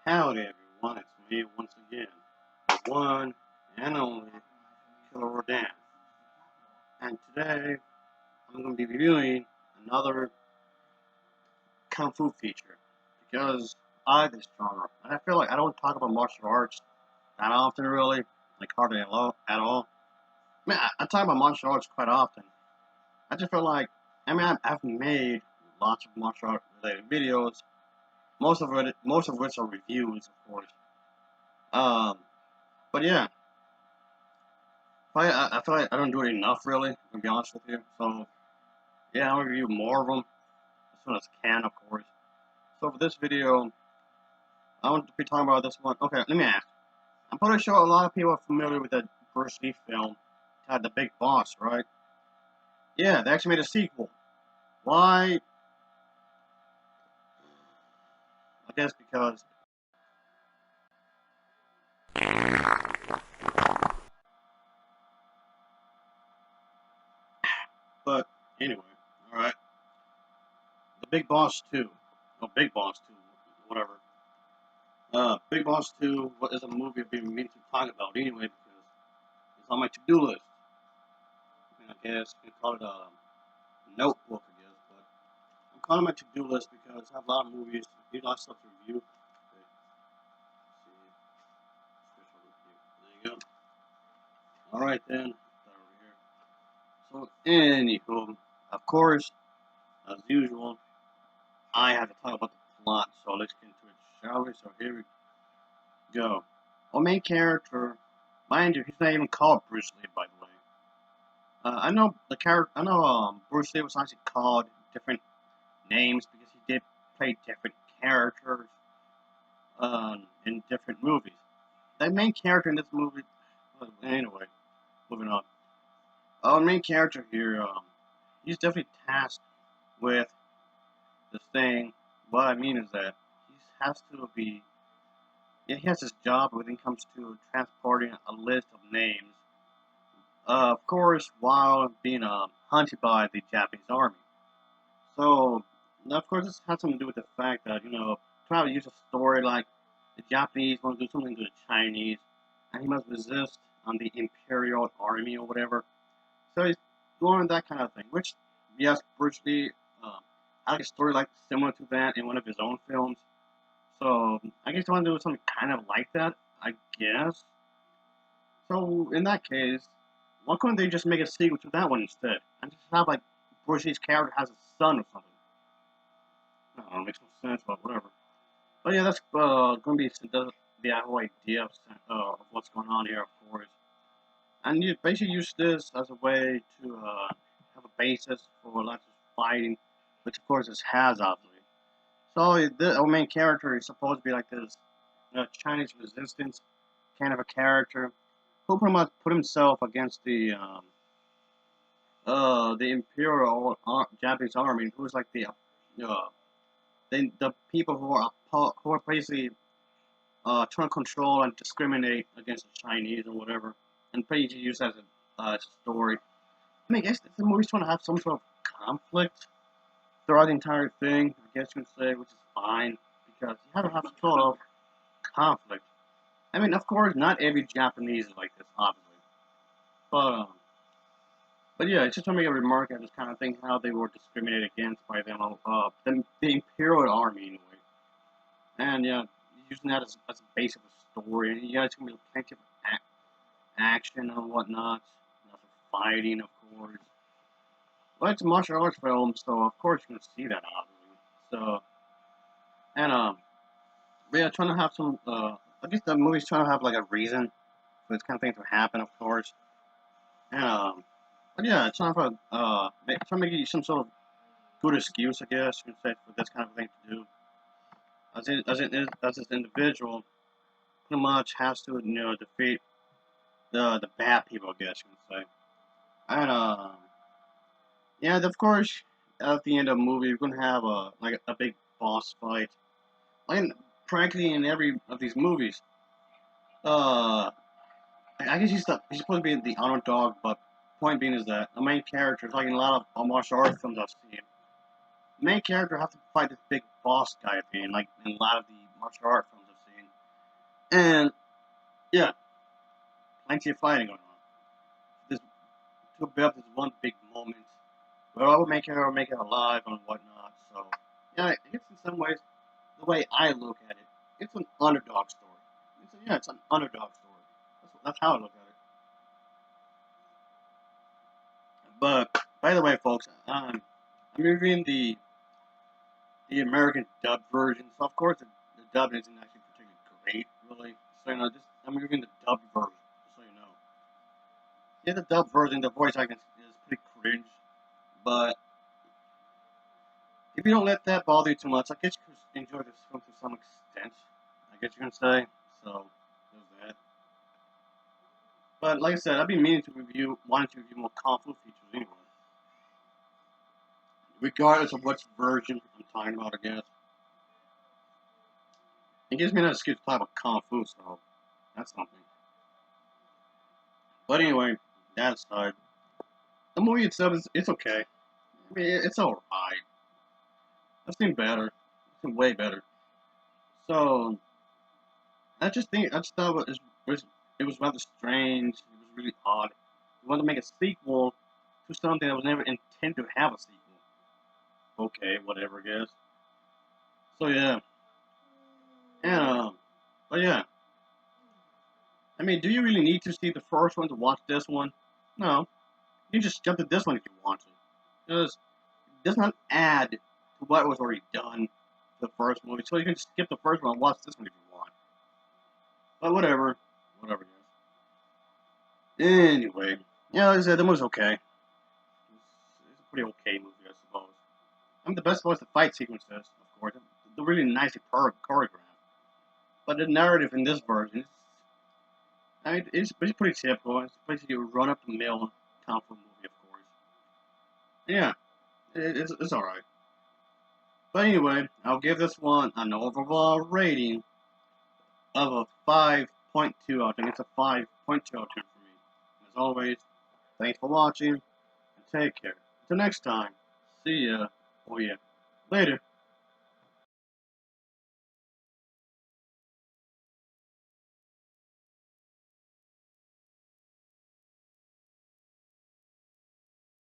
Howdy everyone, it's me once again, the one and only Killer Rodan. And today I'm going to be reviewing another Kung Fu feature because I like this genre. And I feel like I don't talk about martial arts that often really, like hardly at all. I mean, I talk about martial arts quite often. I just feel like, I've made lots of martial art related videos, most of which are reviews, of course. Um, but yeah, I feel like I don't do it enough, really, to be honest with you. So, yeah, I'll review more of them as soon as I can, of course. So, for this video, I want to be talking about this one. Okay, let me ask. I'm pretty sure a lot of people are familiar with that Bruce Lee film, The Big Boss, right? Yeah, they actually made a sequel. Why? I guess because. But, anyway, alright. The Big Boss 2. Oh, Big Boss 2, whatever. Big Boss 2 is a movie I've been meaning to talk about anyway because it's on my to-do list. I guess you can call it a notebook, I guess, but I'm calling my to-do list because I have a lot of movies, a lot of stuff to review. Okay, there you go. All right then, over here. So, anywho, of course, as usual, I have to talk about the plot. So let's get into it, shall we? So here we go. Our main character, mind you, he's not even called Bruce Lee, by the way. I know the character. I know Bruce Lee was actually called different names because he did play different characters in different movies. The main character in this movie, anyway, moving on. Our main character here, he's definitely tasked with this thing. What I mean is that he has to be, yeah, he has his job when it comes to transporting a list of names. Of course, while being hunted by the Japanese army. So, of course, this has something to do with the fact that, try to use a story like the Japanese want to do something to the Chinese, and he must resist on the Imperial Army or whatever. So he's doing that kind of thing, which, yes, Bruce Lee had a story like similar to that in one of his own films. So I guess he want to do something kind of like that, I guess. So in that case, why couldn't they just make a sequel to that one instead, and just have like Bruce Lee's character has a son or something? I don't know, makes no sense, but whatever. But yeah, that's gonna be the whole idea of what's going on here, of course. And you basically use this as a way to have a basis for lots of fighting, which of course this has obviously. So our main character is supposed to be like this Chinese resistance kind of a character who pretty much put himself against the Imperial Japanese army, who's like the people who are basically trying to control and discriminate against the Chinese or whatever, and pretty use as a story. I mean, I guess the movie's trying to have some sort of conflict throughout the entire thing, I guess you can say, which is fine, because you have to have some sort of conflict. I mean, of course, not every Japanese is like this, obviously. But, um, but yeah, it's just to make a remark at this kind of thing, how they were discriminated against by them, the Imperial Army, anyway. And yeah, using that as a base of a story, and yeah, it's gonna be plenty of action and whatnot, lots of fighting, of course. Well, it's a martial arts film, so of course you're gonna see that, obviously. So, and but yeah, trying to have some. I guess the movie's trying to have like a reason for this kind of thing to happen, of course. And but yeah, it's trying to trying to give you some sort of good excuse, I guess you can say, for this kind of thing to do. As this individual, pretty much has to defeat the bad people, I guess you can say. And yeah, of course, at the end of the movie, you're gonna have a big boss fight. Like practically in every of these movies. Uh, I guess he's supposed to be the underdog, but point being is that the main character, like in a lot of martial arts films I've seen, the main character has to fight this big boss guy at the end, like in a lot of the martial art films I've seen. And yeah, plenty of fighting going on. This to build this one big moment where I will make it alive and whatnot. So yeah, it's in some ways the way I look at it. It's an underdog story. It's an underdog story. That's how I look at it. But by the way, folks, I'm reviewing the American dub version. So of course the dub isn't actually particularly great, really. So just I'm reviewing the dub version, just so you know. Yeah, the dub version, the voice acting is pretty cringe, but if you don't let that bother you too much, I guess you could enjoy this film to some extent. I guess you can say. So there's that. But like I said, I've been wanting to review more Kung Fu features anyway. Regardless of which version I'm talking about, I guess. It gives me an excuse to talk about Kung Fu, so that's something. But anyway, that aside, the movie itself it's okay. I mean, it's alright. I've seen better. I've seen way better. So I just thought it was rather strange. It was really odd. We wanted to make a sequel to something that was never intended to have a sequel. Okay, whatever, I guess. So yeah, and but yeah. I mean, do you really need to see the first one to watch this one? No, you can just jump to this one if you want to. Because it does not add to what was already done to the first movie. So you can just skip the first one and watch this one if you want. But whatever. Anyway, yeah, like I said, the movie's okay. It's a pretty okay movie, I suppose. I mean, the best was the fight sequences, of course. They're really nicely choreographed. But the narrative in this version, I mean, it's pretty typical. It's basically a run-up-the-mill kung fu movie, of course. Yeah, it's alright. But anyway, I'll give this one an overall rating of a 5.2 out of 10. It's a 5.2 out of 10 for me. As always, thanks for watching, and take care. Until next time, see ya. Oh yeah. Later.